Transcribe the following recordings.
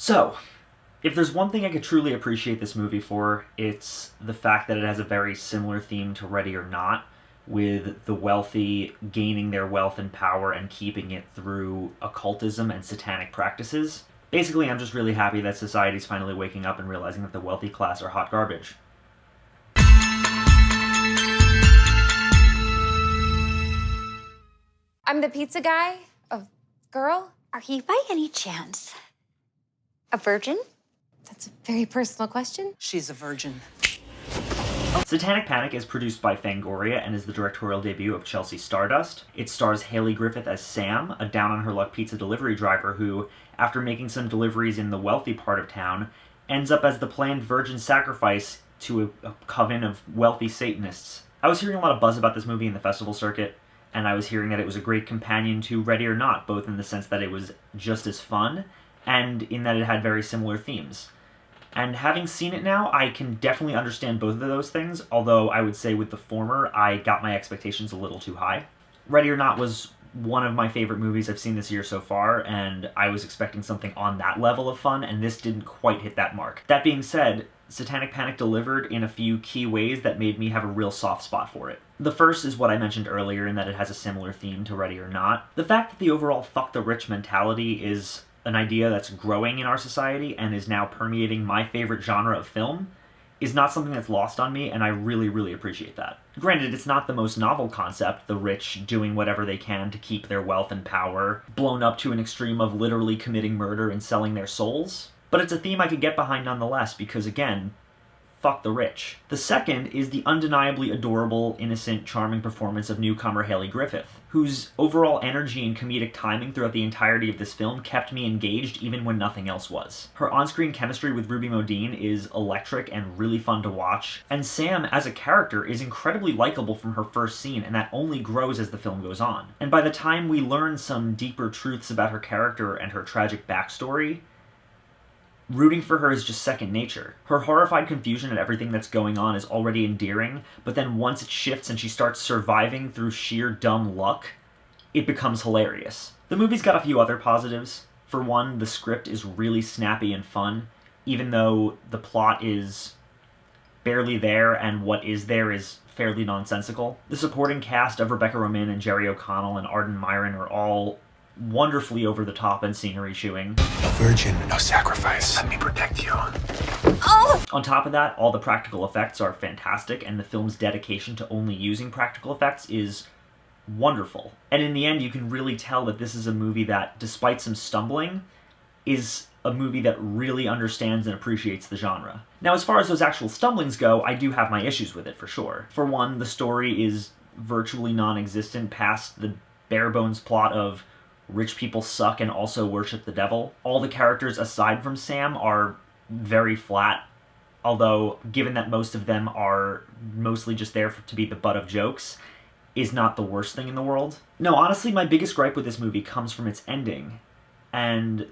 So, if there's one thing I could truly appreciate this movie for, it's the fact that it has a very similar theme to Ready or Not, with the wealthy gaining their wealth and power and keeping it through occultism and satanic practices. Basically, I'm just really happy that society's finally waking up and realizing that the wealthy class are hot garbage. I'm the pizza guy. A girl? Are you by any chance a virgin? That's a very personal question. She's a virgin. Satanic Panic is produced by Fangoria and is the directorial debut of Chelsea Stardust. It stars Haley Griffith as Sam, a down-on-her-luck pizza delivery driver who, after making some deliveries in the wealthy part of town, ends up as the planned virgin sacrifice to a coven of wealthy Satanists. I was hearing a lot of buzz about this movie in the festival circuit, and I was hearing that it was a great companion to Ready or Not, both in the sense that it was just as fun, and in that it had very similar themes. And having seen it now, I can definitely understand both of those things, although I would say with the former, I got my expectations a little too high. Ready or Not was one of my favorite movies I've seen this year so far, and I was expecting something on that level of fun, and this didn't quite hit that mark. That being said, Satanic Panic delivered in a few key ways that made me have a real soft spot for it. The first is what I mentioned earlier in that it has a similar theme to Ready or Not. The fact that the overall fuck the rich mentality is an idea that's growing in our society and is now permeating my favorite genre of film is not something that's lost on me, and I really, really appreciate that. Granted, it's not the most novel concept, the rich doing whatever they can to keep their wealth and power, blown up to an extreme of literally committing murder and selling their souls, but it's a theme I could get behind nonetheless because, again, fuck the rich. The second is the undeniably adorable, innocent, charming performance of newcomer Haley Griffith, whose overall energy and comedic timing throughout the entirety of this film kept me engaged even when nothing else was. Her on-screen chemistry with Ruby Modine is electric and really fun to watch, and Sam as a character is incredibly likable from her first scene, and that only grows as the film goes on. And by the time we learn some deeper truths about her character and her tragic backstory, rooting for her is just second nature. Her horrified confusion at everything that's going on is already endearing, but then once it shifts and she starts surviving through sheer dumb luck, it becomes hilarious. The movie's got a few other positives. For one, the script is really snappy and fun, even though the plot is barely there and what is there is fairly nonsensical. The supporting cast of Rebecca Romaine and Jerry O'Connell and Arden Myron are all wonderfully over the top and scenery chewing. No virgin, no sacrifice. Let me protect you. Oh! On top of that, all the practical effects are fantastic, and the film's dedication to only using practical effects is wonderful. And in the end, you can really tell that this is a movie that, despite some stumbling, is a movie that really understands and appreciates the genre. Now, as far as those actual stumblings go, I do have my issues with it, for sure. For one, the story is virtually non-existent past the bare-bones plot of rich people suck and also worship the devil. All the characters aside from Sam are very flat, although given that most of them are mostly just there to be the butt of jokes, is not the worst thing in the world. No, honestly, my biggest gripe with this movie comes from its ending, and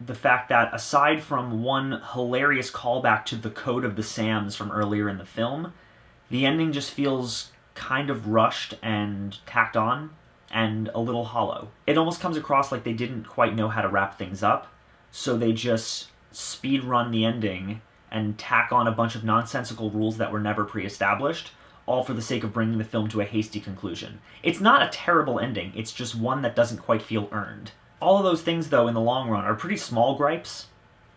the fact that aside from one hilarious callback to the Code of the Sams from earlier in the film, the ending just feels kind of rushed and tacked on, and a little hollow. It almost comes across like they didn't quite know how to wrap things up, so they just speed run the ending and tack on a bunch of nonsensical rules that were never pre-established, all for the sake of bringing the film to a hasty conclusion. It's not a terrible ending, it's just one that doesn't quite feel earned. All of those things, though, in the long run, are pretty small gripes,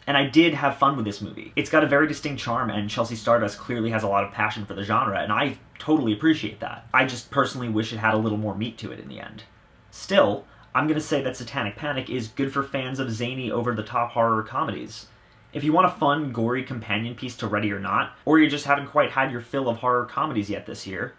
and I did have fun with this movie. It's got a very distinct charm, and Chelsea Stardust clearly has a lot of passion for the genre, and I totally appreciate that. I just personally wish it had a little more meat to it in the end. Still, I'm gonna say that Satanic Panic is good for fans of zany, over-the-top horror comedies. If you want a fun, gory companion piece to Ready or Not, or you just haven't quite had your fill of horror comedies yet this year,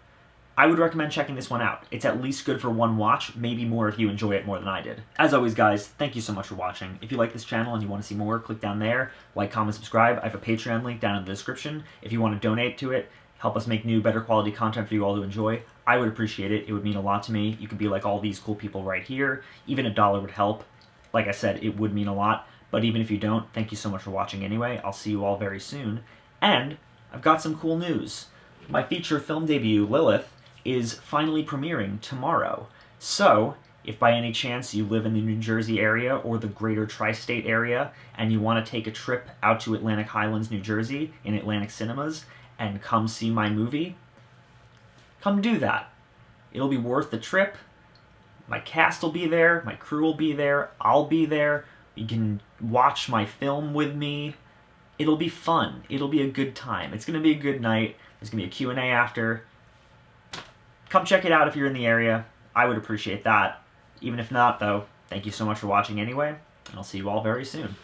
I would recommend checking this one out. It's at least good for one watch, maybe more if you enjoy it more than I did. As always, guys, thank you so much for watching. If you like this channel and you want to see more, click down there, like, comment, subscribe. I have a Patreon link down in the description. If you want to donate to it, help us make new, better quality content for you all to enjoy, I would appreciate it. It would mean a lot to me. You could be like all these cool people right here. Even $1 would help. Like I said, it would mean a lot. But even if you don't, thank you so much for watching anyway. I'll see you all very soon. And I've got some cool news. My feature film debut, Lilith, is finally premiering tomorrow. So, If by any chance you live in the New Jersey area or the greater tri-state area and you want to take a trip out to Atlantic Highlands, New Jersey in Atlantic Cinemas and come see my movie, come do that. It'll be worth the trip. My cast will be there, my crew will be there, I'll be there. You can watch my film with me. It'll be fun. It'll be a good time. It's going to be a good night. There's going to be a Q&A after. Come check it out if you're in the area. I would appreciate that. Even if not, though, thank you so much for watching anyway, and I'll see you all very soon.